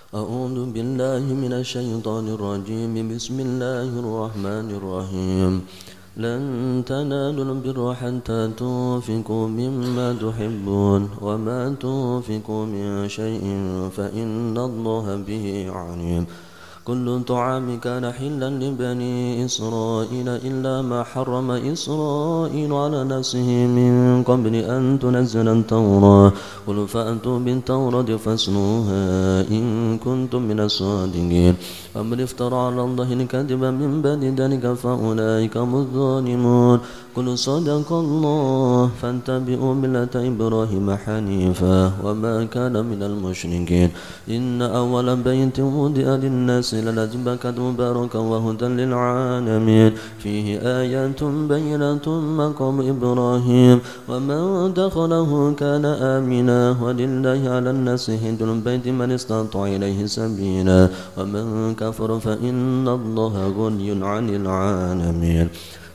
أعوذ بالله من الشيطان الرجيم. بسم الله الرحمن الرحيم. لن تنالوا البر حتى تنفقوا مما تحبون وما تنفقوا من شيء فإن الله به عليم. كل طعام كان حلا لبني إسرائيل إلا ما حرم إسرائيل على نفسه من قبل أن تنزل التوراة. قل فأتوا بالتوراة فاسلوها إن كنتم من الصادقين. أمن افترى على الله الكذب من بعد ذلك فأولئك هم الظالمون. قل صدق الله فاتبعوا ملة إبراهيم حنيفا وما كان من المشركين. إن أول بيت وضع للناس للذي بكت مباركا وهدى للعالمين. فيه آيات بينات مقام إبراهيم ومن دخله كان آمنا ولله على الناس حج البيت من استطاع إليه سبيلا ومن كفر فإن الله غني عن العالمين.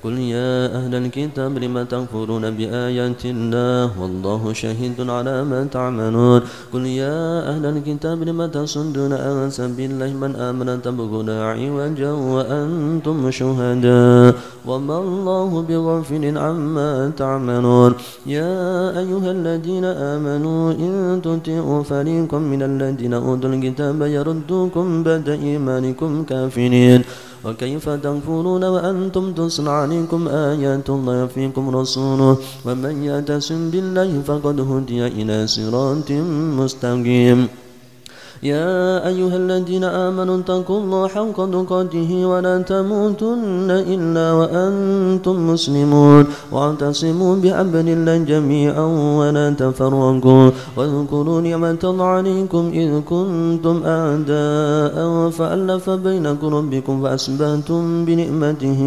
قل يا أهل الكتاب لم تكفرون بآيات الله والله شهيد على ما تعملون. قل يا أهل الكتاب لم تصدون عن سبيل الله من آمن تبغون عوجا وأنتم شهداء وما الله بغافل عما تعملون. يا أيها الذين آمنوا إن تطيعوا فريقا من الذين أوتوا الكتاب يردوكم بعد إيمانكم كافرين. وكيف تكفرون وأنتم تتلى عليكم آيات الله فيكم رسوله ومن يعتصم بالله فقد هدي إلى صراط مستقيم. يا أيها الذين آمنوا اتقوا الله حق تقاته ولا تموتن إلا وأنتم مسلمون واعتصموا بحبل الله جميعا ولا تفرقوا واذكروا نعمة الله عليكم إذ كنتم أعداء فألف بين قلوبكم فأصبحتم بنعمته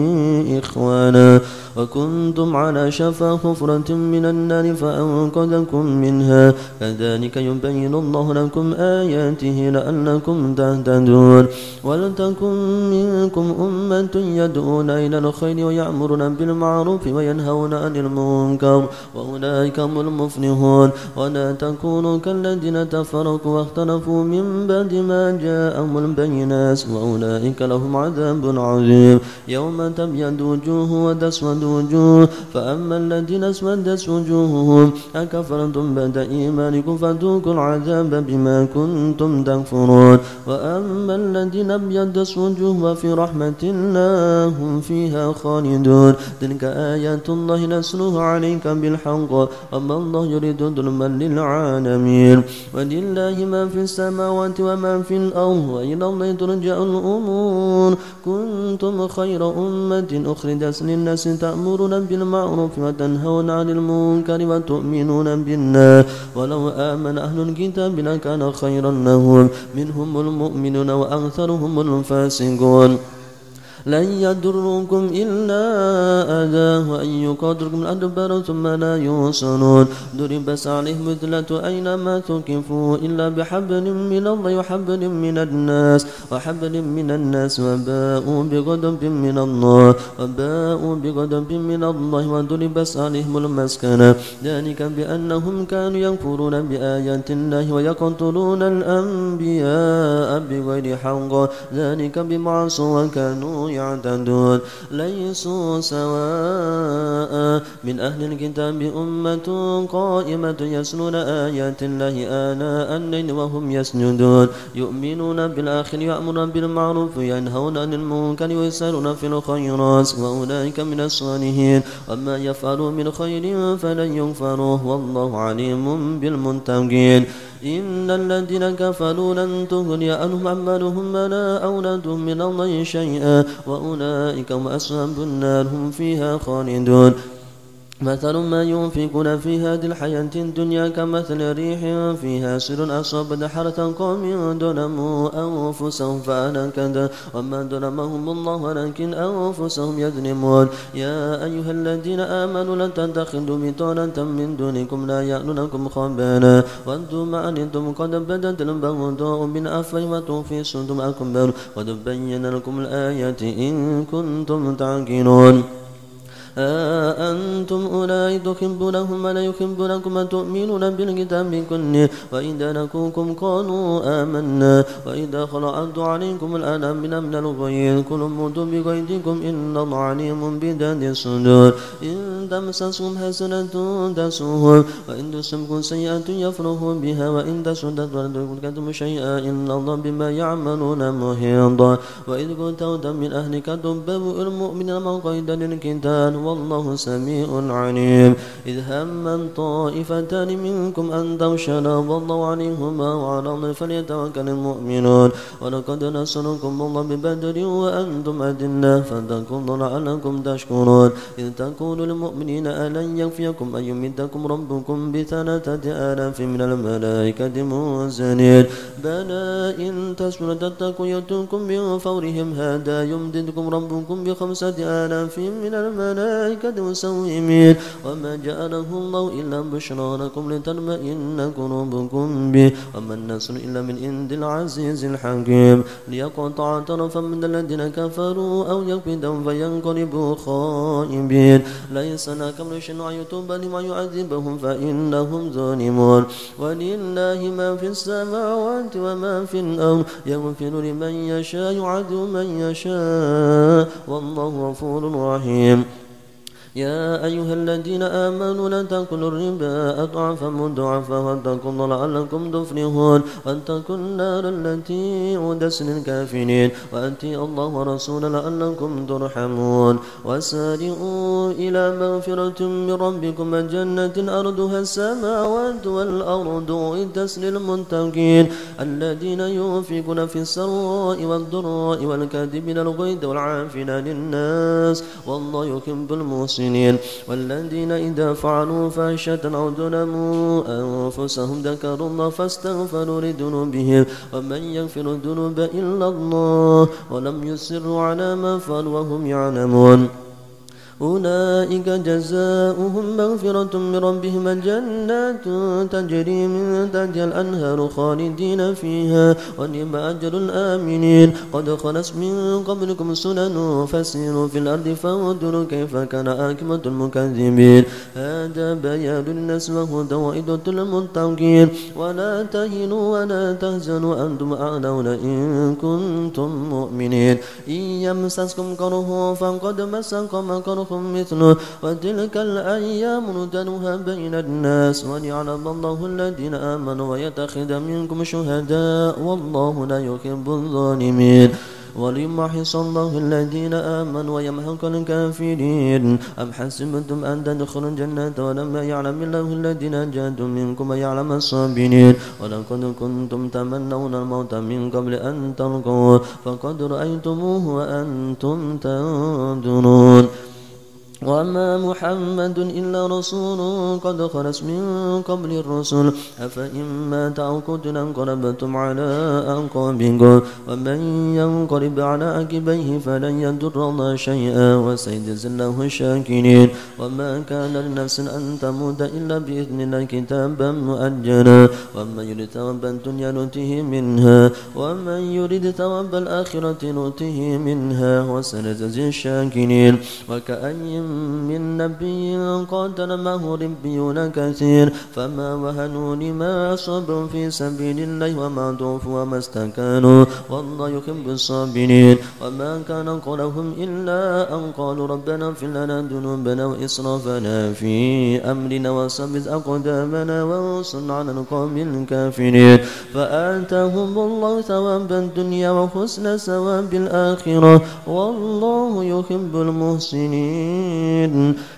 إخوانا وكنتم على شفا حفرة من النار فأنقذكم منها. كذلك يبين الله لكم آياته لعلكم تهتدون. ولتكن منكم أمة يدعون إلى الخير ويأمرون بالمعروف وينهون عن المنكر وأولئك هم المفلحون. ولا تكونوا كالذين تفرقوا واختلفوا من بعد ما جاءهم البينات وأولئك لهم عذاب عظيم. يوم تبيض وجوه وتسود وجوه فأما الذين اسودت وجوههم أكفرتم بعد إيمانكم فذوقوا العذاب بما كنتم تكفرون. وأما الذين ابيضت وجوههم ففي رحمة الله هم فيها خالدون. تلك آيات الله نتلوها عليك بالحق وما الله يريد ظلما للعالمين. ولله ما في السماوات وما في الأرض وإلى الله ترجع الأمور. كنتم خير أمة أخرجت للناس تأمرون بالمعروف وتنهون عن المنكر وتؤمنون بالله. ولو آمن أهل الكتاب لكان خيرا لهم منهم المؤمنون وأكثرهم الفاسقون. لن يضركم إلا أذى وإن يقدركم الأدبار ثم لا يوصلون. ضربت عليهم الذلة أينما ثقفوا إلا بحبل من الله وحبل من الناس وباءوا بغضب من الله وضربت عليهم المسكنة. ذلك بأنهم كانوا يكفرون بآيات الله ويقتلون الأنبياء بغير حق. ذلك بما عصوا وكانوا يعتدون. ليسوا سواء من أهل الكتاب أمة قائمة يتلون آيات الله آناء الليل وهم يسجدون يؤمنون بالآخر يأمرون بالمعروف وينهون عن المنكر ويسارون في الخيرات وأولئك من الصالحين. وما يفعلوا من خير فلن يغفروه والله عليم بالمتقين. إن الذين كفروا لن تغني عنهم أموالهم ولا أولادهم من الله شيئا وأولئك هم أصحاب النار هم فيها خالدون. مثل ما ينفقون في هذه الحياة الدنيا كمثل ريح فيها سر أصابت حرث قوم ظلموا أنفسهم فأهلكت وما ظلمهم الله ولكن أنفسهم يظلمون. يا أيها الذين آمنوا لا تتخذوا بطانة من دونكم لا يألونكم خبالا ودوا ما أنتم قد بدت البغضاء من أفواههم وتخفي صدورهم أكبر قد بين لكم الآيات إن كنتم تعقلون. أنتم أولئك تحبونهم ولا يحبونكم وتؤمنون بالكتاب كله وإذا لقوكم قالوا آمنا وإذا خلعت عليكم الأنام من الغيظ كلوا موتوا بغيظكم إن الله عليم بذات الصدور إن تمسسهم حسنة تسؤهم وإن تصبكم سيئة يفرحوا بها وإن تسؤهم ولا تكتموا شيئا إن الله بما يعملون محيط وإذ كنت من أهلك تبوئ المؤمنين مقعدا للقتال والله سميع عليم إذ هم طائفتان منكم أن تفشلا والله عليهما وعلى الله فليتوكل المؤمنون ولقد نصركم الله ببدر وأنتم أذلة فاتقوا الله لعلكم تشكرون إذ تقول للمؤمنين ألن يكفيكم أن يمدكم ربكم ب3,000 من الملائكة منزلين بلى إن تصبروا تتقوا يؤتكم من فورهم هذا يمددكم ربكم ب5,000 من الملائكة مسومين وما جعله الله إلا بشرى لكم لتطمئن قلوبكم به وما النصر إلا من عند العزيز الحكيم ليقطع طرفا من الذين كفروا أو يكبدهم فينقلبوا خائبين ليس لك من شيء يتوب لما يعذبهم فإنهم ظالمون ولله ما في السماوات وما في الأرض يغفر لمن يشاء يعذب من يشاء والله غفور رحيم يا أيها الذين آمنوا لا تأكلوا الربا أضعافا مضاعفا واتقوا الله لعلكم تفلحون واتقوا النار التي أعدت للكافرين وأطيعوا الله ورسوله لعلكم ترحمون وسارعوا إلى مغفرة من ربكم وجنة أرضها السماوات والأرض أعدت للمتقين الذين ينفقون في السراء والضراء والكاظمين الغيظ والعافين عن الناس والله يحب المحسنين والذين إذا فعلوا فاحشة أو ظلموا أنفسهم ذكروا الله فاستغفروا لذنوبهم ومن يغفر الذنوب إلا الله ولم يصروا على ما فعلوا وهم يعلمون أولئك جزاؤهم مغفرة من ربهم جنات تجري من تحتها الأنهار خالدين فيها ونعم أجر الآمنين قد خلت من قبلكم سنن فسيروا في الأرض فانظروا كيف كان عاقبة المكذبين هذا بيان للناس وهدى وعظة للمتقين ولا تهنوا ولا تحزنوا أنتم أعلون إن كنتم مؤمنين إن يمسسكم كره فقد مس قوم كره مثله وتلك الأيام نداولها بين الناس وليعلم الله الذين آمنوا ويتخذ منكم شهداء والله لا يحب الظالمين وليمحص الله الذين آمنوا ويمحق الكافرين أم حسبتم أن تدخلوا الجنة ولما يعلم الله الذين جاهدوا منكم ويعلم الصابرين ولقد كنتم تمنون الموت من قبل أن تلقوه فقد رأيتموه وأنتم تنظرون وما محمد إلا رسول قد خلت من قبل الرسل أفإن مات أو قتل انقلبتم على أعقابكم ومن ينقلب على عقبيه فلن يضر الله شيئا وسيجزي الله الشاكرين وما كان لنفس أن تموت إلا بإذن الله كتابا مؤجلا ومن يرد ثواب الدنيا نؤته منها ومن يرد ثواب الآخرة نؤته منها وسنجزي الشاكرين وكأي من نبي قاتل معه ربيون كثير فما وهنوا لما أصابهم في سبيل الله وما ضعفوا وما استكانوا والله يحب الصابرين وما كان قولهم إلا أن قالوا ربنا اغفر لنا ذنوبنا وإسرافنا في أمرنا وثبت أقدامنا وانصرنا على القوم الكافرين فآتاهم الله ثواب الدنيا وحسن ثواب الآخرة والله يحب المحسنين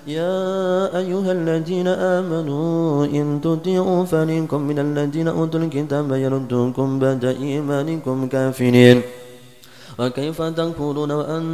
يا أيها الذين آمنوا إن تطيعوا فريقا من الذين أوتوا الكتاب يردوكم بعد إيمانكم كافرين وكيف تكفرون وأن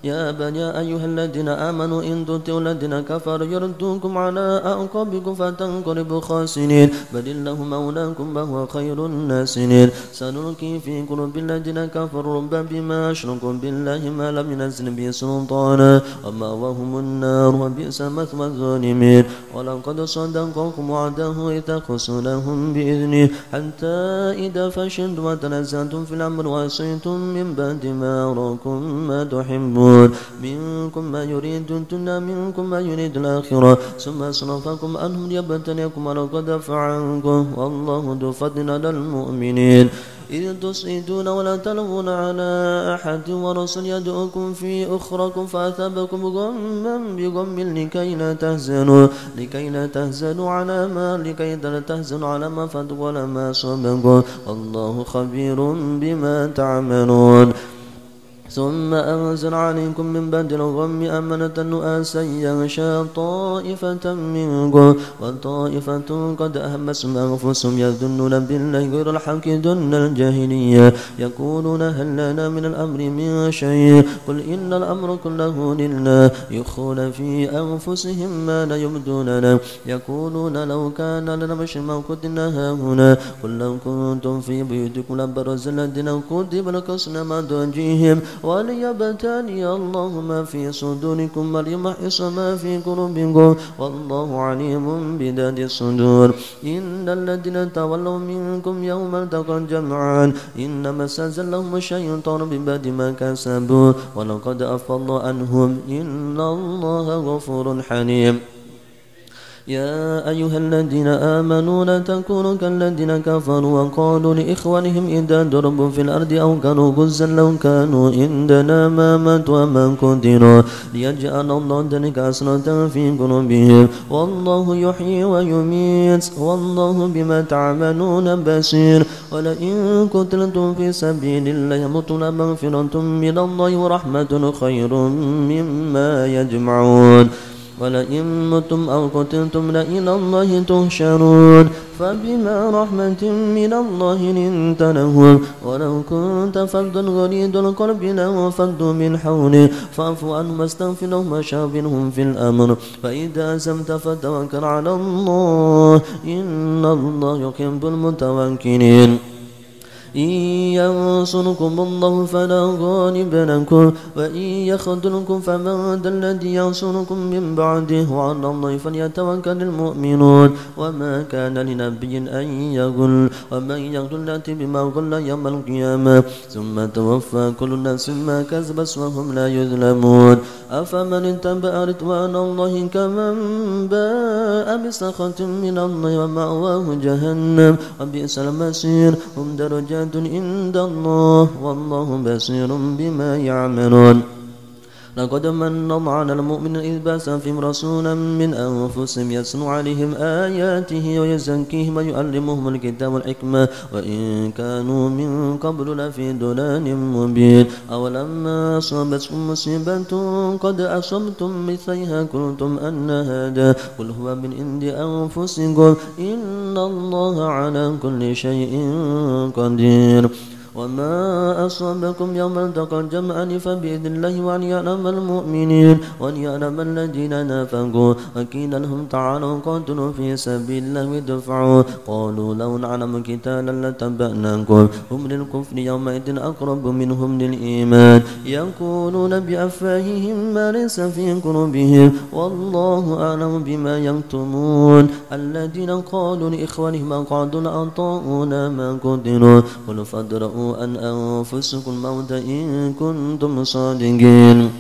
يا بني أيها الذين آمنوا إن تطيعوا الذين كفروا يردوكم على أعقابكم فتنقلبوا خاسرين بل الله مولاكم وهو خير الناصرين سنلقي في قلوب الذين كفروا بما أشركوا بالله ما لم ينزل به سلطانا ومأواهم النار وبئس مثوى الظالمين ولقد صدقكم وعده إذ تخصونهم بإذنه حتى إذا فشلتم وتنازعتم في الأمر وعصيتم من بعد ما أراكم ما تحبون منكم ما يريد الدنيا منكم ما يريد الآخرة ثم صرفكم عنهم ليبتليكم ولقد عفا عنكم والله ذو فضل على المؤمنين إذ تصعدون ولا تلوون على أحد ورسول يدعوكم في أخراكم فأثابكم غما بغم لكي لا تحزنوا على ما فاتكم ولا ما أصابكم والله خبير بما تعملون ثم أنزل عليكم من بعد الغم أمنة نؤاسا يغشى طائفة منكم وطائفة قد أهمسهم أنفسهم يظنون بالله غير الحق ظن الجاهلية يقولون هل لنا من الأمر من شيء قل إن الأمر كله لله يخون في أنفسهم ما لا يبدوننا يقولون لو كان لنا بشر ما كنا هاهنا قل لو كنتم في بيوتكم لبرز الذين كتب لكسنا ما ضجيهم وليبتلي الله ما في صدوركم وليمحص ما في قلوبكم والله عليم بذات الصدور إن الذين تولوا منكم يوم التقى الجمعان إنما استزلهم الشيطان ببعد ما كسبوا ولقد عفا الله عنهم إن الله غفور حليم يا أيها الذين آمنوا لا تكونوا كالذين كفروا وقالوا لإخوانهم إذا ضربوا في الأرض أو كانوا غزا لو كانوا عندنا ما ماتوا وما قتلوا ليجعل الله ذلك حسرة في قلوبهم والله يحيي ويميت والله بما تعملون بصير ولئن قتلتم في سبيل الله يموتون مغفرة من الله ورحمة خير مما يجمعون ولئن متم أو قتلتم لإلى الله تحشرون فبما رحمة من الله لنت لهم ولو كنت فظا غليظ القلب لانفضوا من حولك فاعف عنهم واستغفر لهم وشاورهم في الأمر فإذا عزمت فتوكل على الله إن الله يحب المتوكلين إن ينصركم الله فلا غالب لكم وإن يخذلكم فمن ذا الذي ينصركم من بعده وعلى الله فليتوكل المؤمنون وما كان لنبي أن يغل ومن يغل يأتي بما غل يوم القيامة ثم توفى كل نفس ما كسبت وهم لا يظلمون أفمن اتبع رضوان الله كمن باء بسخط من الله ومأواه جهنم وبئس المصير هم درجات عند الله والله بصير بما يعملون لقد من الله على المؤمنين إذ بعث فيهم رسولا من أنفسهم يتلو عليهم آياته ويزكيهم ويعلمهم الكتاب والحكمة وإن كانوا من قبل لفي ضلال مبين أولما أصابتكم مصيبة قد أصبتم مثلها قلتم أن هذا قل هو من عند أنفسكم إن الله على كل شيء قدير وما أصابكم يوم التقى الجمعان فبإذن الله وأن يعلم المؤمنين وأن يعلم الذين نافقوا وقيل لهم تعالوا قاتلوا في سبيل الله ودفعوا قالوا لو نعلم قتالا لتبعناكم هم للكفر يومئذ أقرب منهم للإيمان يقولون بأفواههم ما ليس في قلوبهم والله أعلم بما يكتمون الذين قالوا لإخوانهم قعدوا لأطاعونا ما قتلوا قل فادرؤوا أن أنفسكم الموت إن كنتم صادقين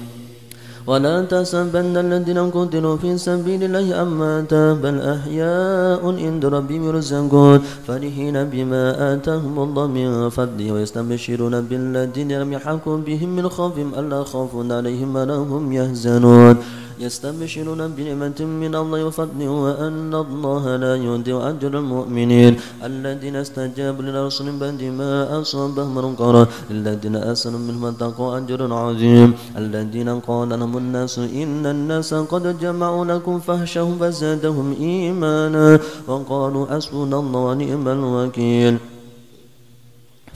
ولا تحسبن الذين قتلوا في سبيل الله أمواتا بل أحياء عند ربهم يرزقون فرحين بما آتاهم الله من فضله ويستبشرون بالذين لم يلحقوا بهم من خوفهم ألا خوف عليهم ولا هم يحزنون يستبشرون بنعمة من الله وفضله وأن الله لا يضيع أجر المؤمنين الذين استجابوا لرسول بعد ما أصابهم القرح الذين أحسنوا منهم اتقوا أجر عظيم الذين قال لهم الناس إن الناس قد جمعوا لكم فاخشوهم فزادهم إيمانا وقالوا حسبنا الله ونعم الوكيل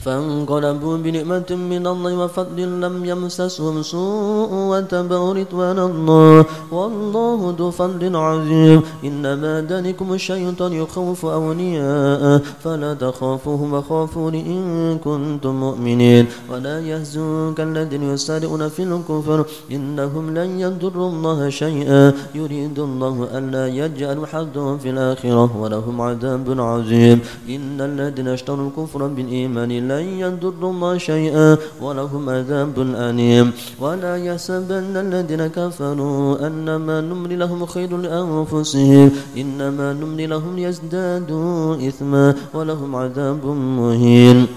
فانقلبوا بنعمة من الله وفضل لم يمسسهم سوء واتبعوا رضوان الله والله ذو فضل عظيم إنما ذلكم الشيطان يخوف أولياءه فلا تخافوهم وخافون إن كنتم مؤمنين ولا يحزنك الذين يسارعون في الكفر إنهم لن يضروا الله شيئا يريد الله ألا يجعل حظهم في الآخرة ولهم عذاب عظيم إن الذين اشتروا الكفر بالإيمان لن يضروا الله شيئا ولهم عذاب أليم ولا يحسبن الذين كفروا أنما نملي لهم خير لأنفسهم إنما نملي لهم ليزدادوا إثما ولهم عذاب مهين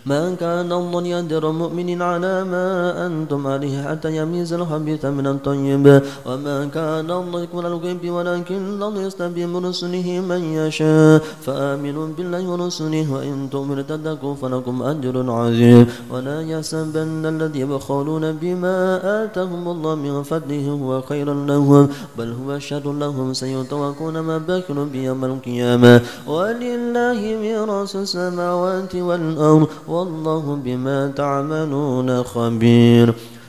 ما كان الله ليجعل مؤمن على ما أنتم عليه حتى يميز الخبيث من الطيب وما كان الله يكون الغيب ولكن الله يستبي من رسله من يشاء فآمنوا بالله ورسله وإن تؤمنوا تتقوا فلكم أجر عظيم ولا يحسبن الذين يبخلون بما آتاهم الله من فضله هو خير لهم بل هو شر لهم سيطوقون ما بخلوا بيوم القيامة ولله ميراث السماوات والأرض والله بما تعملون خبير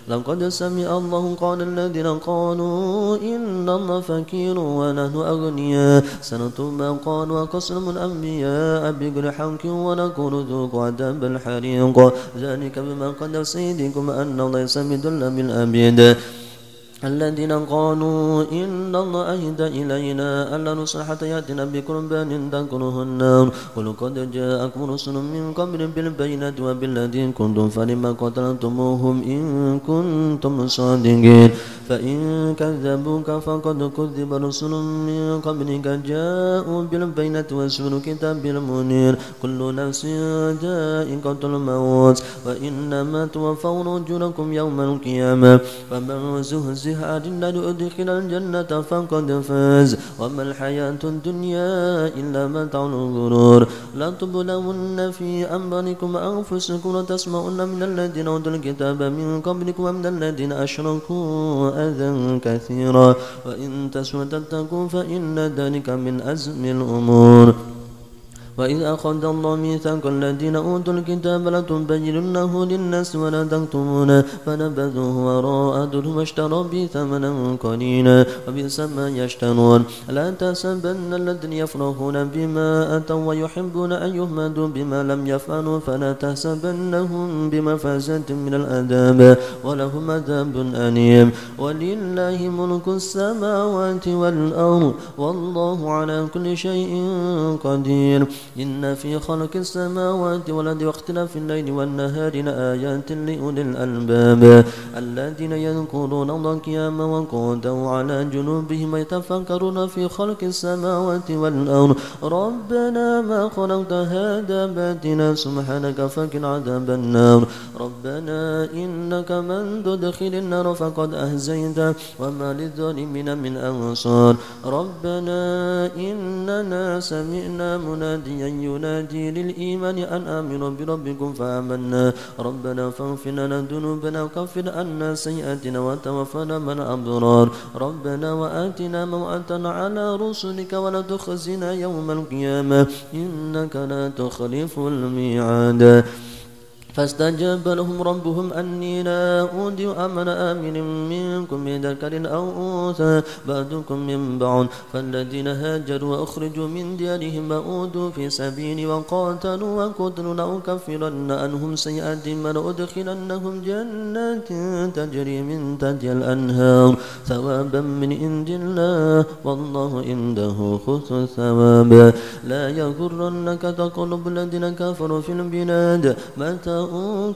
لقد سمع الله قال الذين قالوا إن الله فقير ونحن أغنياء سنكتب ما قالوا وقسم الأنبياء بغير حق ونقول ذوقوا عذاب الحريق ذلك بما قدر سيدكم أن الله ليس بظلام للعبيد الذين قالوا إن الله أهدى إلينا ألا نصلح حتى يأتينا بقربان تأكله النار قل قد جاءكم رسل من قبل بالبينات وبالذي كنتم فلما قتلتموهم إن كنتم صادقين فإن كذبوك فقد كذب رسل من قبلك جاءوا بالبينات وسبل كتاب المنير كل نفس ذائقة الموت وإنما توفون أجوركم يوم القيامة فمن زهزه عن النار أدخل الجنة فقد فاز وما الحياة الدنيا إلا متاع الغرور لا تبلون في أموالكم وأنفسكم وتسمعون من الذين أوتوا الكتاب من قبلكم ومن الذين أشركوا أذى كثيرا وإن تسووا تتقوا فإن ذلك من أزم الأمور وإذ أخذ الله ميثاق الذين أوتوا الكتاب لتبيننه للناس ولا تكتمونه فنبذوه وراء ظهورهم واشتروا به ثمنا قليلا وبئس ما يشترون لا تحسبن الذين يفرحون بما أتوا ويحبون أن يحمدوا بما لم يفعلوا فلا تحسبنهم بمفازة من العذاب ولهم عذاب أليم ولله ملك السماوات والأرض والله على كل شيء قدير إن في خلق السماوات والأرض واختلاف الليل والنهار لآيات لأولي الألباب الذين يذكرون الله قياما وقعودا وعلى جنوبهم ويتفكرون في خلق السماوات والأرض ربنا ما خلقت هذا باطلا سبحانك فقنا عذاب النار ربنا إنك من تدخل النار فقد أهزيته وما للظالمين من أنصار ربنا إننا سمعنا مناديا ينادي للإيمان أن آمنوا بربكم فآمنا ربنا فاغفر لنا ذنوبنا وكفر عنا سيئاتنا وتوفنا مع الأبرار ربنا وآتنا موعدنا على رسلك ولا تخزنا يوم القيامة إنك لا تخلف الميعاد فاستجاب لهم ربهم أني لا أودع عمل آمن منكم من ذكر أو أنثى بعضكم من بعض فالذين هاجروا وأخرجوا من ديارهم وأوذوا في سبيلي وقاتلوا وقتلوا لأكفرن عنهم سيئاتهم ولأدخلنهم جنات تجري من تحتها الأنهار ثوابا من عند الله والله عنده حسن الثواب لا يغرنك تقلب الذين كفروا في البلاد متاع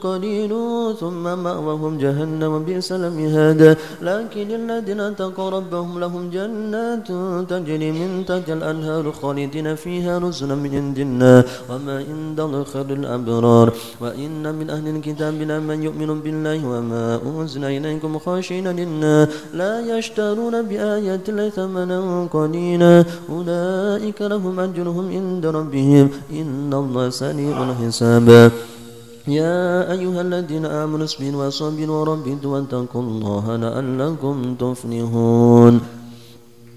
قليل ثم مأواهم جهنم وبئس المهاد لكن الذين اتقوا ربهم لهم جنات تجري من تحتها الأنهار خالدين فيها نزلا من عند الله وما عند الله خير الأبرار وإن من أهل الكتاب لمن يؤمن بالله وما أنزل إليكم خاشعين لله لا يشترون بآيات الله ثمنا قليلا أولئك لهم أجرهم عند ربهم إن الله سريع الحساب يا أيها الذين آمنوا اصبروا وصابروا ورابطوا واتقوا الله لعلكم تفلحون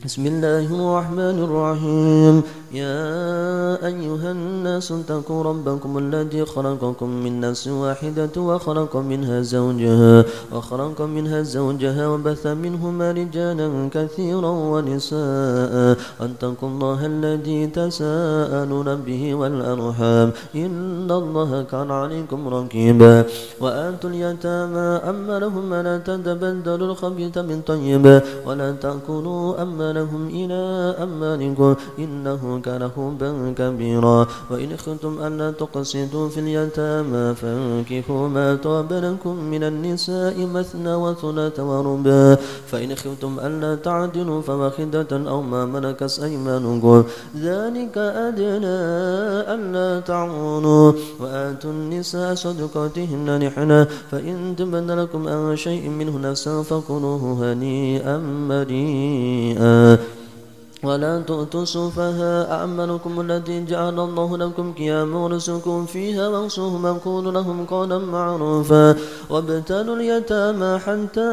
بسم الله الرحمن الرحيم يا أيها الناس اتقوا ربكم الذي خلقكم من نفس واحدة وخلق منها زوجها وبث منهما رجالا كثيرا ونساء واتقوا الله الذي تساءلون به والأرحام إن الله كان عليكم رقيبا وآتوا اليتامى أموالهم ولا تتبدلوا الخبيث بالطيب ولا تأكلوا أموالهم إلى أموالكم إنه كان حبا كبيرا. وإن خفتم ألا تقسطوا في اليتامى فانكحوا ما طاب لكم من النساء مثنى وثلاث ورباع فإن خفتم ألا تعدلوا فواحدة أو ما ملكت أيمانكم ذلك أدنى ألا تعولوا. وآتوا النساء صدقاتهن نحلا فإن تبن لكم عن شيء منه نفسا فكلوه هنيئا مريئا. ولا تؤتوا السفهاء أعمالكم التي جعل الله لكم قياما ورزقكم فيها واغصوهم وقولوا لهم قولا معروفا. وابتلوا اليتامى حتى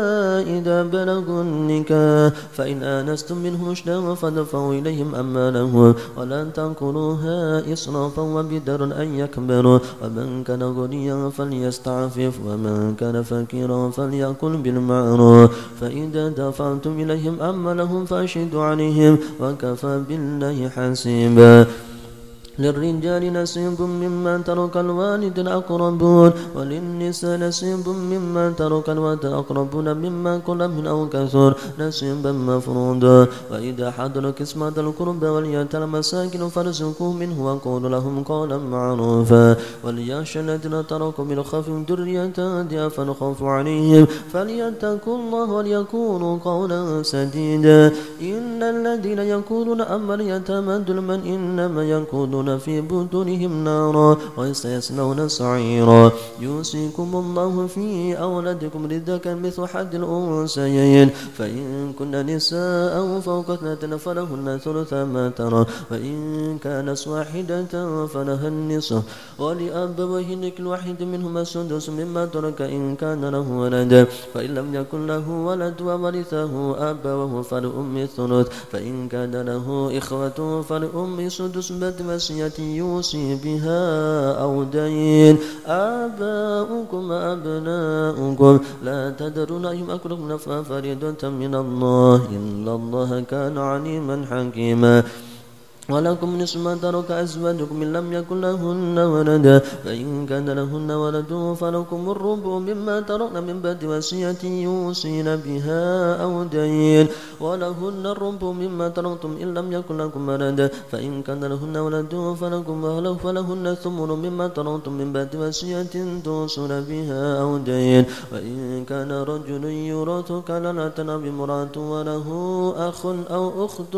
إذا بلغوا النكاح فإن آنستم منهم رشدا فادفعوا إليهم أموالهم ولا تأكلوها إسرافا وبدرا أن يكبروا. ومن كان غنيا فليستعفف ومن كان فقيرا فليأكل بالمعروف. فإذا دفعتم إليهم أموالهم فأشهدوا عليهم وكفى بالله حسيبا. للرجال نصيب مما ترك الوالد الأقربون وللنساء نصيب مما ترك الوالد الأقربون مما قل من أو كثر نصيبا مفروضا. وإذا حضر قسمة القربى واليتامى المساكين فارزقوهم منه وقولوا لهم قولا معروفا. وليخشى الذين تركوا من خلفهم ذرية ضعافا خافوا عليهم فليتقوا الله وليقولوا قولا سديدا. إن الذين يقولون أما اليتامى ظلما إنما يقولون في بطونهم نارا وسيصلون سعيرا. يوصيكم الله في أولادكم للذكر مثل حظ الأنثيين فإن كن نساء فوق اثنتين فلهن ثلث ما ترك وإن كانت واحدة فلها النصف ولأبويه لكل واحد منهما السدس مما ترك إن كان له ولد فإن لم يكن له ولد وورثه أبواه فلأم الثلث فإن كان له إخوة فلأم السدس بوصية يوصي بها أو دين. آباؤكم أبناؤكم لا تدرون أيهم أقرب نفعا فريضة من الله إن الله كان عليما حكيما. ولكم نصف ما ترك أزواجكم إن لم يكن لهن ولد فإن كان لهن ولد فلكم الربع مما تركن من بعد وصية يوصين بها أو دين. ولهن الربع مما تركتم إن لم يكن لكم ولد فإن كان لهن ولد فلهن الثمن مما تركتم من بعد وصية توصون بها أو دين. وإن كان رجل يورث كلالة أو امرأة وله أخ أو أخت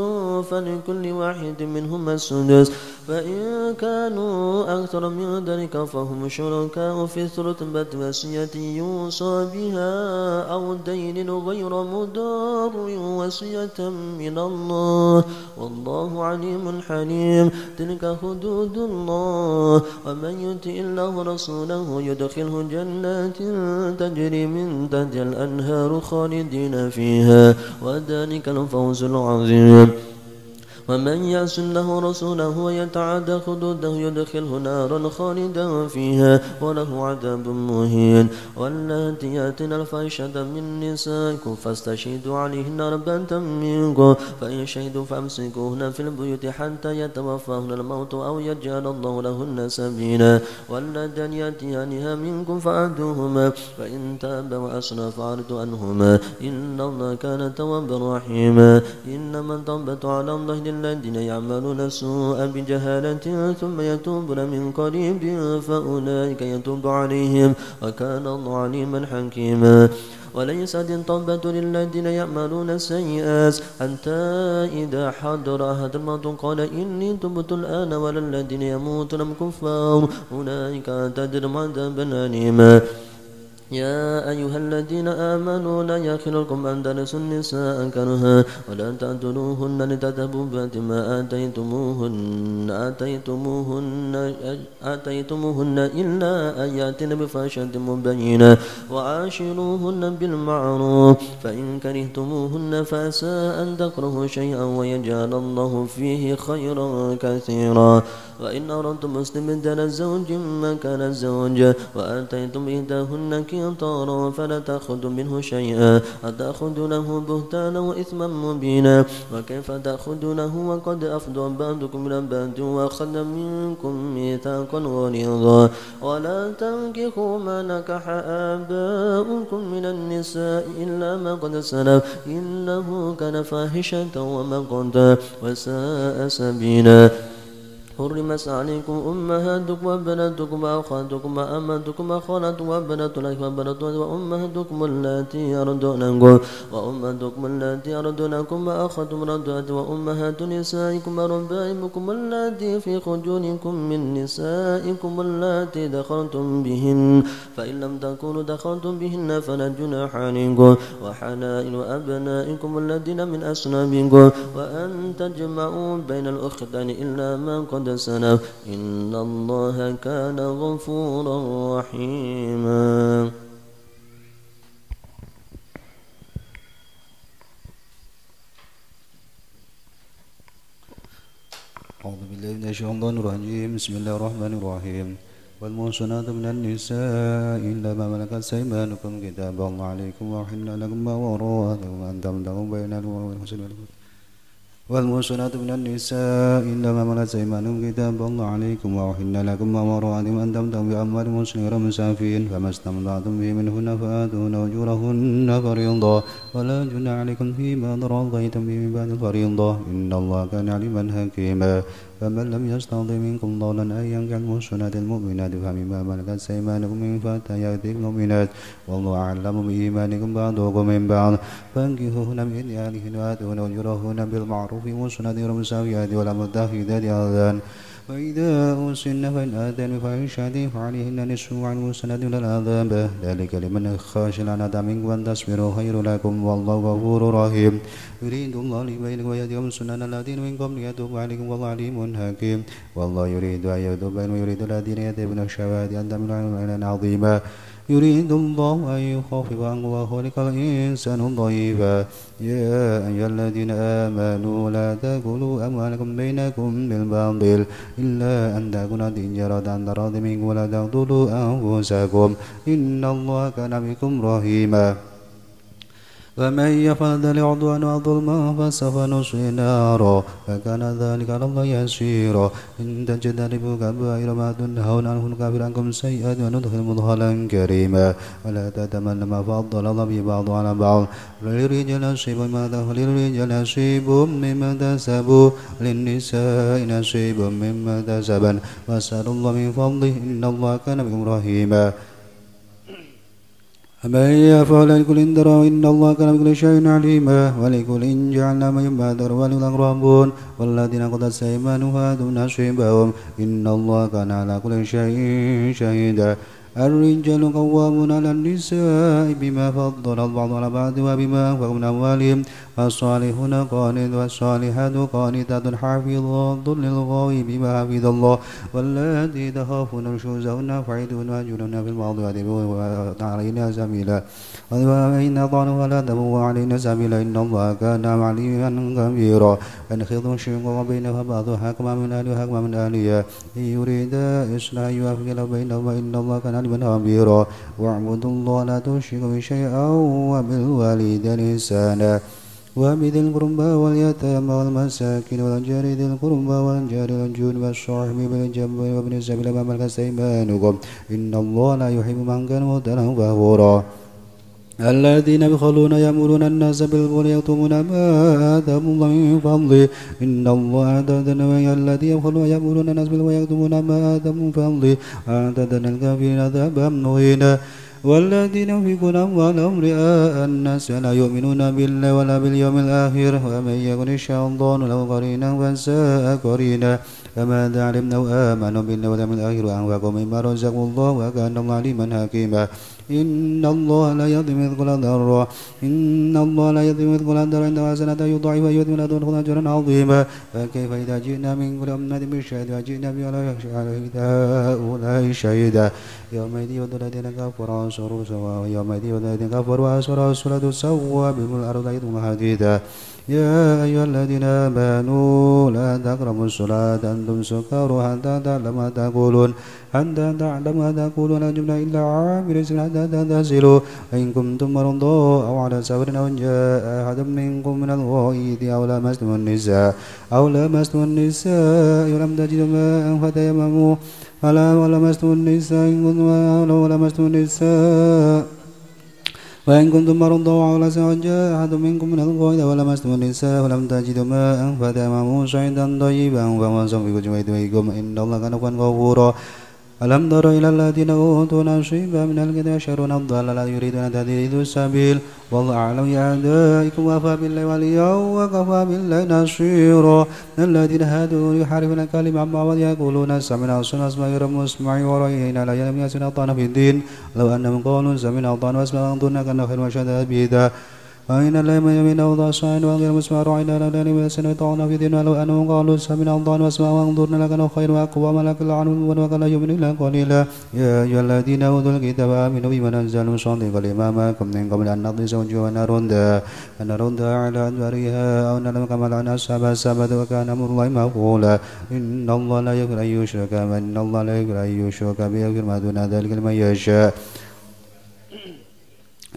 فلكل واحد منهما السدس فإن كانوا أكثر من ذلك فهم شركاء في الثلث بعد وصية يوصى بها أو دين غير مضار وصية من الله والله عليم حليم. تلك حدود الله ومن يطع الله ورسوله يدخله جنات تجري من تحتها الأنهار خالدين فيها وذلك الفوز العظيم. ومن يعص الله ورسوله ويتعدى حدوده يدخله نارا خالدا فيها وله عذاب مهين. واللاتي يأتين الفاحشة من نسائكم فاستشهدوا عليهن أربعة منكم فإن شهدوا فأمسكوهن في البيوت حتى يتوفاهن الموت أو يجعل الله لهن سبيلا. واللاتي يأتيانها منكم فأعدوهما فإن تابا وأصلحا فأعرضوا عنهما إن الله كان توابا رحيما. إنما التوبة على الله الذين يعملون السوء بجهالة ثم يتوبون من قريب فأولئك يتوب عليهم وكان الله عليما حكيما. وليست التوبة للذين يعملون السيئات حتى إذا حضر أحد الموت قال إني تبت الآن ولا الذين يموتون كفار أولئك أعتدنا عذابا أليما. يا أيها الذين آمنوا لا يحلكم أن ترثوا النساء كرها ولا تعذروهن لتذهبوا بعد ما آتيتموهن إلا أن يأتين بفاحشة مبينة وعاشروهن بالمعروف فإن كرهتموهن فعسى أن تكرهوا شيئا ويجعل الله فيه خيرا كثيرا. وإن أردتم استبدال زوج مكان الزوج وآتيتم إحداهن قنطارا فلا تأخذوا منه شيئا أتأخذونه بهتانا وإثما مبينا وكيف تأخذونه وقد أفضى بعضكم إلى بعض وأخذ منكم ميثاقا غليظا ولا تنكحوا ما نكح آباؤكم من النساء إلا ما قد سلف إنه كان فاحشة ومقتا وساء سبيلا حرمت عليكم أمهاتكم وبناتكم وأخواتكم وأماتكم وخالاتكم وبنات الأخ وبنات وأمهاتكم اللاتي أرضعنكم وأخواتكم الرضاعة وأمهات نسائكم وربائبكم اللاتي في خجوركم من نسائكم اللاتي دخلتم بهن فإن لم تكونوا دخلتم بهن فلا جناح عليكم وحلائل أبنائكم الذين من أصلابكم وأن تجمعوا بين الأختين إلا ما قد سلف إن الله كان غفورا رحيما أعوذ بالله من الشيطان الرجيم بسم الله الرحمن الرحيم والمحصنات من النساء إلا ما ملكت أيمانكم كتاب الله عليكم وأحل لكم ما وراء أن تبتغوا بين والمحصنات من النساء إلا ما ملكت أيمانكم كتاب الله عليكم وأحل لكم ما وراء أن تبتغوا بأموال المحصنين غير مسافين فما استمتعتم به منهن فآتوهن أجورهن فريضة ولا جناح عليكم فيما تراضيتم به من بعد الفريضة إن الله كان عليما حكيما فمن لم يستطع منكم طولا أن ينكح المحصنات المؤمنات فمما ملكت أيمانكم من فتيات المؤمنات والله أعلم بإيمانكم بعضكم من بعض فانكحوهن بإذن أهلهن وآتوهن أجورهن بالمعروف محصنات غير مسافحات ولا متخذات أخدان فإذا أحصن فإن آتين بفاحشة فعليهن نصف ما على المحصنات من العذاب ذلك لمن خشي العنة منكم وأن تصبروا خير لكم والله غفور رحيم يريد الله ليبين ويهديكم سنن الذين من قبل يتوب عليكم والله عليم حكيم والله يريد أن يتوب ويريد الذين يتبعون الشهوات أن تميلوا ميلا عظيما يريد الله أن يخفف عنكم وخلق الإنسان ضعيفا يا أيها الذين آمنوا لا تأكلوا أموالكم بينكم بالباطل إلا أن تكون تجارة عن تراض منكم ولا تقتلوا أنفسكم إن الله كان بكم رحيما ومن يفعل ذلك عدوانا وظلما فسوف نصله نارا فكان ذلك على الله يسيرا إن تجتنبوا كبائر ما تنهون عنه نكفر عنكم سيئات وندخل مدخلا كريما ولا تتمنوا ما فضل الله به بعض على بعض للرجال نصيب مما اكتسبوا للنساء نصيب مما اكتسبن واسألوا الله من فضله إن الله كان بكم رحيما فمن يفعل لكل درا إن الله كان بكل شيء عليما ولكل جعلنا ما ينبادر والأقربون والذين قضت أيمانهم فآتوا نصيبهم إن الله كان على كل شيء شهيدا الرجال قوامون على النساء بما فضل البعض على بعض وبما أنفقوا من أموالهم الصالحون قانت والصالحات قانتات حافظات للغيب بما حفظ الله واللاتي تخافون نشوزهن فعيدوهن واهجروهن في المواضع واضربوهن علينا سبيلا وإن أطعنوا فلا تبغوا علينا سبيلا إن الله كان عليما كبيرا إن خفتم شقاق بينهما فبعضوا حكما من أهله وحكما من أهلها إن يريدا إصلاحا يوفق بينهما إن الله كان عليما خبيرا واعبدوا الله لا تشركوا به شيئا وبالوالدين إحسانا وبذي القربى واليتامى والمساكين والجار ذي القربى والجار الجود والصاحب بالجنب وابن السبيل وما ملكت أيمانكم إن الله لا يحب من كان مختالا فخورا الذين يبخلون يأمرون الناس بالبخل يكتمون ما آتاهم الله من فضله إن الله أعتدنا الذين يبخلون يأمرون الناس بالبخل يكتمون ما آتاهم من فضله أعتدنا الكافرين عذابا مهينا والذين ينفقون أموالهم رئاء الناس لا يؤمنون بالله ولا باليوم الآخر ومن يكن الشيطان له قرينا فساء قرينا فماذا علمنا آمنوا بالله واليوم الآخر وأنفقوا مما رزقهم الله وكان الله عليما حكيما إن الله لا يظلم مثقال ذرة إن الله لا يظلم مثقال ذرة إن حسنة يضاعف ويؤتي من لدنه أجرا عظيما فكيف إذا جئنا من كل أمة بشهيد وجئنا بهؤلاء شهيدا يومئذ يود الذين كفروا وأصروا سواء يومئذ يود الذين كفروا وأصروا الصلاة سواء بهم الأرض يدهم حديدا يا أيها الذين آمنوا لا تقربوا الصلاة أنتم سكارى حتى تعلموا ما تقولون حتى تعلموا ما تقولون لا جبنا إلا عابر حتى تغتسلوا وإن كنتم مرضى أو على سفر أو جاء أحد منكم من الغائط أو لمستم النساء ولم تجدوا ماء فتيمموا ولمستم النساء وإن كنتم مرضى أو على سفر جاء أحد منكم من الغائط ولمستم النساء ولم تجدوا ماء فتيمموا صعيدا طيبا فامسحوا بوجوهكم إن الله كان غفورا ألم تر إلى الذين أوتوا نصيبا من الكتاب يشترون الضلالة يريدون تهديد السبيل والله أعلم بأعدائكم وكفى بالله وليا وكفى بالله نصيرا الذين هادوا يحرفون الكلم عن مواضعه يقولون سمعنا وأطعنا واسمع غير مسمع ورأينا لا يسمعون أطعنا في الدين لو أنهم قالوا سمعنا وأطعنا واسمع وانظرنا كان خير وشهد بيدا وإن الله يمين أوضاع صاعد وغير مسمع رأينا لا نلم يسن وطعنا في دين ولو أنهم قالوا سمعنا وأطعنا واسمع وانظرنا لكان خير وأقوى لكن لعنهم وكان يؤمن إلا قليلا يا أيها الذين أوتوا الكتاب آمنوا بما نزل مصدقا لما معكم من قبل أن نطمس وجوها نرد على أدبارها أو نعلم كما لعن أصحاب السبت وكان أمر الله مفعولا إن الله لا يغفر أن يشرك به إن الله لا يغفر أن يشرك به ويغفر ما دون ذلك لمن يشاء